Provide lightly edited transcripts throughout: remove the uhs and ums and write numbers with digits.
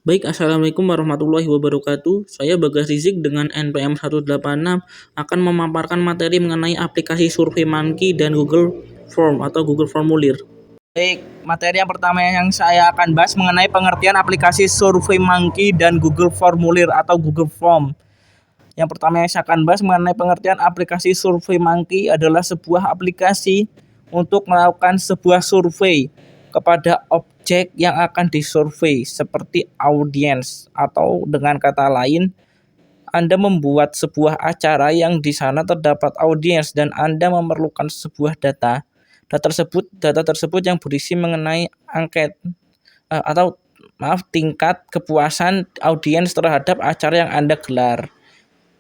Baik, Assalamualaikum warahmatullahi wabarakatuh. Saya Bagas Rizik dengan NPM 186 akan memaparkan materi mengenai aplikasi SurveyMonkey dan Google Form atau Google Formulir. Baik, materi yang pertama yang saya akan bahas mengenai pengertian aplikasi SurveyMonkey dan Google Formulir atau Google Form. Yang pertama yang saya akan bahas mengenai pengertian aplikasi SurveyMonkey adalah sebuah aplikasi untuk melakukan sebuah survei kepada objek yang akan disurvei seperti audiens, atau dengan kata lain Anda membuat sebuah acara yang di sana terdapat audiens dan Anda memerlukan sebuah data. Data tersebut yang berisi mengenai tingkat kepuasan audiens terhadap acara yang Anda gelar.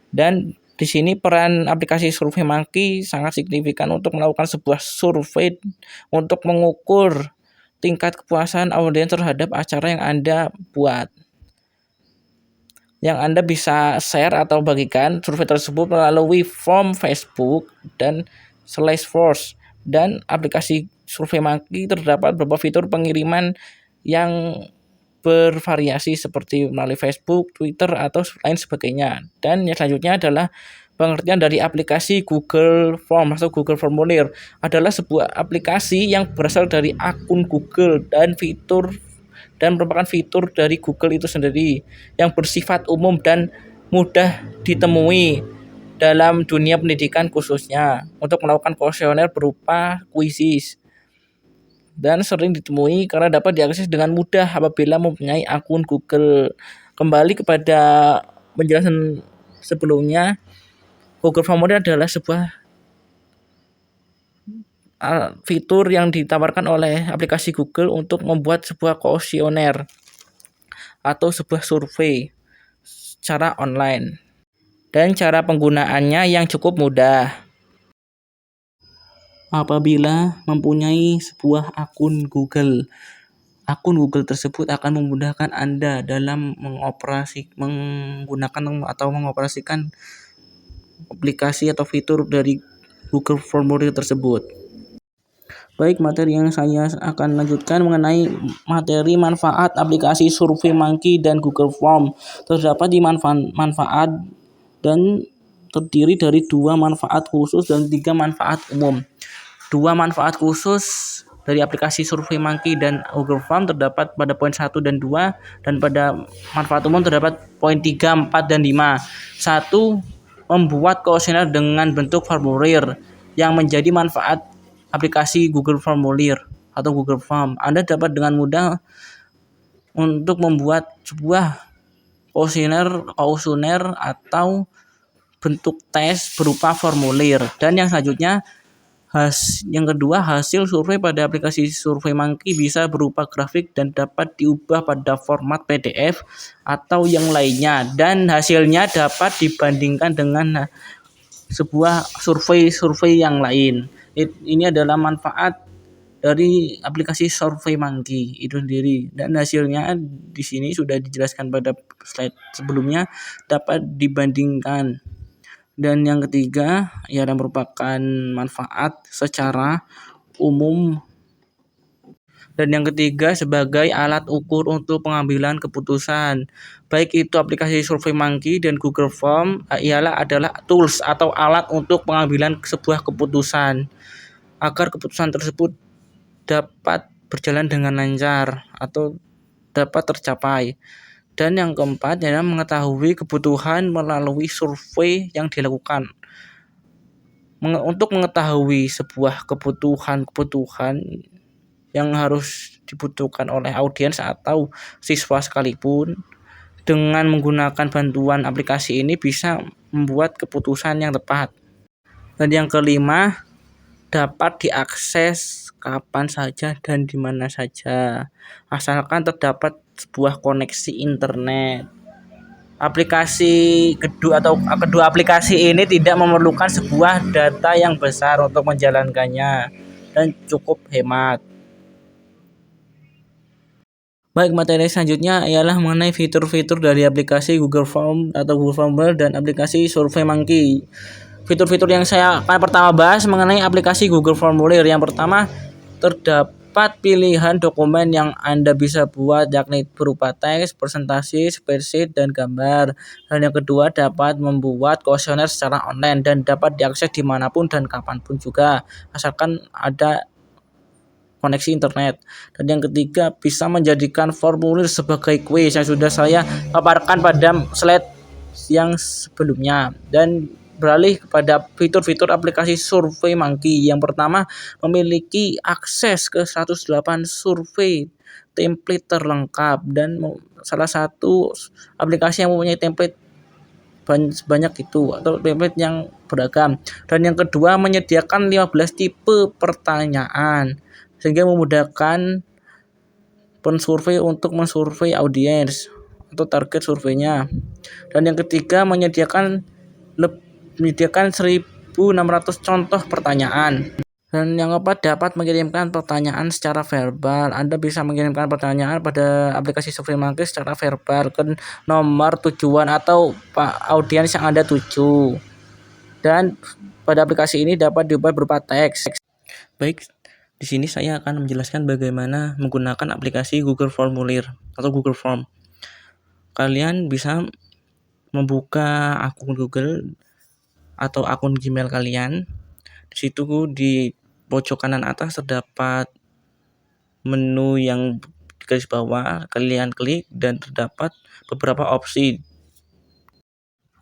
Dan di sini peran aplikasi SurveyMonkey sangat signifikan untuk melakukan sebuah survei untuk mengukur tingkat kepuasan audiens terhadap acara yang Anda buat. Yang Anda bisa share atau bagikan survei tersebut melalui form Facebook dan Salesforce. Dan aplikasi SurveyMonkey terdapat beberapa fitur pengiriman yang bervariasi seperti melalui Facebook, Twitter, atau lain sebagainya. Dan yang selanjutnya adalah pengertian dari aplikasi Google Form atau Google Formulir. Adalah sebuah aplikasi yang berasal dari akun Google dan merupakan fitur dari Google itu sendiri yang bersifat umum dan mudah ditemui dalam dunia pendidikan, khususnya untuk melakukan kuesioner berupa kuisis, dan sering ditemui karena dapat diakses dengan mudah apabila mempunyai akun Google. Kembali kepada penjelasan sebelumnya, Google Formulir adalah sebuah fitur yang ditawarkan oleh aplikasi Google untuk membuat sebuah kuesioner atau sebuah survei secara online. Dan cara penggunaannya yang cukup mudah. Apabila mempunyai sebuah akun Google tersebut akan memudahkan Anda dalam menggunakan atau mengoperasikan aplikasi atau fitur dari Google Formulir tersebut. Baik, materi yang saya akan lanjutkan mengenai materi manfaat aplikasi SurveyMonkey dan Google Form. Terdapat di manfaat dan terdiri dari 2 manfaat khusus dan 3 manfaat umum. 2 manfaat khusus dari aplikasi SurveyMonkey dan Google Form terdapat pada poin 1 dan 2, dan pada manfaat umum terdapat poin 3, 4, dan 5. 1. Membuat kuesioner dengan bentuk formulir. Yang menjadi manfaat aplikasi Google Formulir atau Google Form, Anda dapat dengan mudah untuk membuat sebuah kuesioner atau bentuk tes berupa formulir. Dan yang selanjutnya, yang kedua, hasil survei pada aplikasi SurveyMonkey bisa berupa grafik dan dapat diubah pada format PDF atau yang lainnya, dan hasilnya dapat dibandingkan dengan sebuah survei yang lain. Ini adalah manfaat dari aplikasi SurveyMonkey itu sendiri, dan hasilnya di sini sudah dijelaskan pada slide sebelumnya, dapat dibandingkan. Dan yang ketiga ialah merupakan manfaat secara umum. Dan yang ketiga, sebagai alat ukur untuk pengambilan keputusan. Baik itu aplikasi SurveyMonkey dan Google Form adalah tools atau alat untuk pengambilan sebuah keputusan agar keputusan tersebut dapat berjalan dengan lancar atau dapat tercapai. Dan yang keempat adalah mengetahui kebutuhan melalui survei yang dilakukan. Untuk mengetahui sebuah kebutuhan yang harus dibutuhkan oleh audiens atau siswa sekalipun, dengan menggunakan bantuan aplikasi ini bisa membuat keputusan yang tepat. Dan yang kelima, dapat diakses kapan saja dan di mana saja, asalkan terdapat sebuah koneksi internet. Kedua aplikasi ini tidak memerlukan sebuah data yang besar untuk menjalankannya dan cukup hemat. Baik, materi selanjutnya ialah mengenai fitur-fitur dari aplikasi Google Form atau Google Formulir dan aplikasi SurveyMonkey. Fitur-fitur yang saya akan pertama bahas mengenai aplikasi Google Formulir. Yang pertama, terdapat pilihan dokumen yang Anda bisa buat, yakni berupa teks, presentasi, spreadsheet, dan gambar. Dan yang kedua, dapat membuat kuesioner secara online dan dapat diakses dimanapun dan kapanpun juga, asalkan ada koneksi internet. Dan yang ketiga, bisa menjadikan formulir sebagai kuis yang sudah saya paparkan pada slide yang sebelumnya. Dan beralih kepada fitur-fitur aplikasi SurveyMonkey. Yang pertama, memiliki akses ke 108 survei template terlengkap, dan salah satu aplikasi yang mempunyai template banyak itu atau template yang beragam. Dan yang kedua, menyediakan 15 tipe pertanyaan sehingga memudahkan pensurvei untuk mensurvei audiens atau target surveinya. Dan yang ketiga, menyediakan 1.600 contoh pertanyaan. Dan yang keempat, dapat mengirimkan pertanyaan secara verbal. Anda bisa mengirimkan pertanyaan pada aplikasi SurveyMonkey secara verbal ke nomor tujuan atau audiens yang Anda tuju. Dan pada aplikasi ini dapat diubah berupa teks. Baik, di sini saya akan menjelaskan bagaimana menggunakan aplikasi Google Formulir atau Google Form. Kalian bisa membuka akun Google atau akun Gmail kalian. Di situ di pojok kanan atas terdapat menu yang di garis bawah, kalian klik dan terdapat beberapa opsi.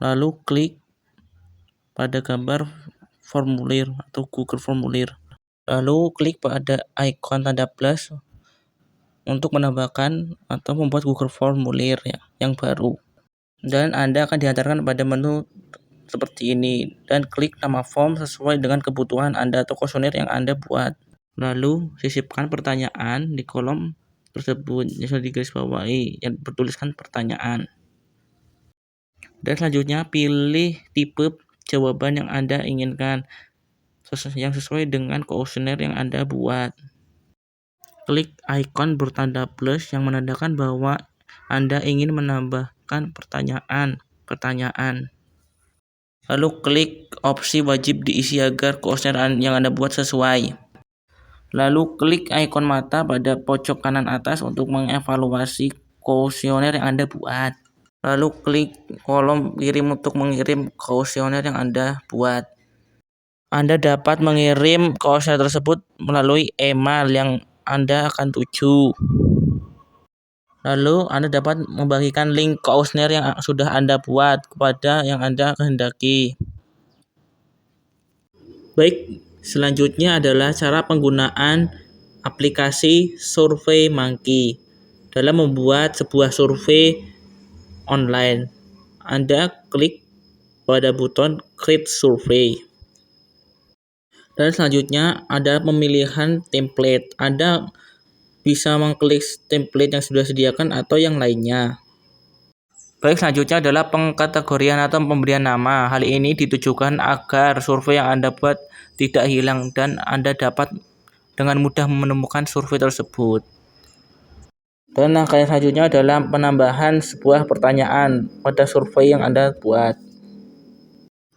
Lalu klik pada gambar formulir atau Google Formulir. Lalu klik pada ikon tanda plus untuk menambahkan atau membuat Google Formulir yang baru. Dan Anda akan diantarkan pada menu seperti ini, dan klik nama form sesuai dengan kebutuhan Anda atau kuesioner yang Anda buat. Lalu sisipkan pertanyaan di kolom tersebut yang sudah digarisbawahi yang bertuliskan pertanyaan. Dan selanjutnya pilih tipe jawaban yang Anda inginkan yang sesuai dengan kuesioner yang Anda buat. Klik ikon bertanda plus yang menandakan bahwa Anda ingin menambahkan pertanyaan. Lalu klik opsi wajib diisi agar kuesioner yang Anda buat sesuai. Lalu klik ikon mata pada pojok kanan atas untuk mengevaluasi kuesioner yang Anda buat. Lalu klik kolom kirim untuk mengirim kuesioner yang Anda buat. Anda dapat mengirim kuesioner tersebut melalui email yang Anda akan tuju. Lalu Anda dapat membagikan link kuesioner yang sudah Anda buat kepada yang Anda kehendaki. Baik, selanjutnya adalah cara penggunaan aplikasi SurveyMonkey dalam membuat sebuah survei online. Anda klik pada button Create Survey. Dan selanjutnya ada pemilihan template. Anda bisa mengklik template yang sudah disediakan atau yang lainnya. Baik, selanjutnya adalah pengkategorian atau pemberian nama. Hal ini ditujukan agar survei yang Anda buat tidak hilang dan Anda dapat dengan mudah menemukan survei tersebut. Dan langkah yang selanjutnya adalah penambahan sebuah pertanyaan pada survei yang Anda buat.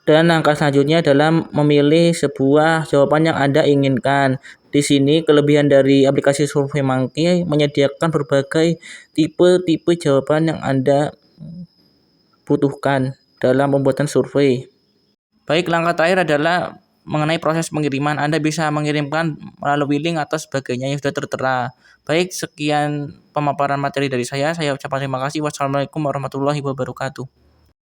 Dan langkah selanjutnya adalah memilih sebuah jawaban yang Anda inginkan. Di sini kelebihan dari aplikasi SurveyMonkey menyediakan berbagai tipe jawaban yang Anda butuhkan dalam pembuatan survei. Baik, langkah terakhir adalah mengenai proses pengiriman. Anda bisa mengirimkan melalui link atau sebagainya yang sudah tertera. Baik, sekian pemaparan materi dari saya. Saya ucapkan terima kasih. Wassalamualaikum warahmatullahi wabarakatuh.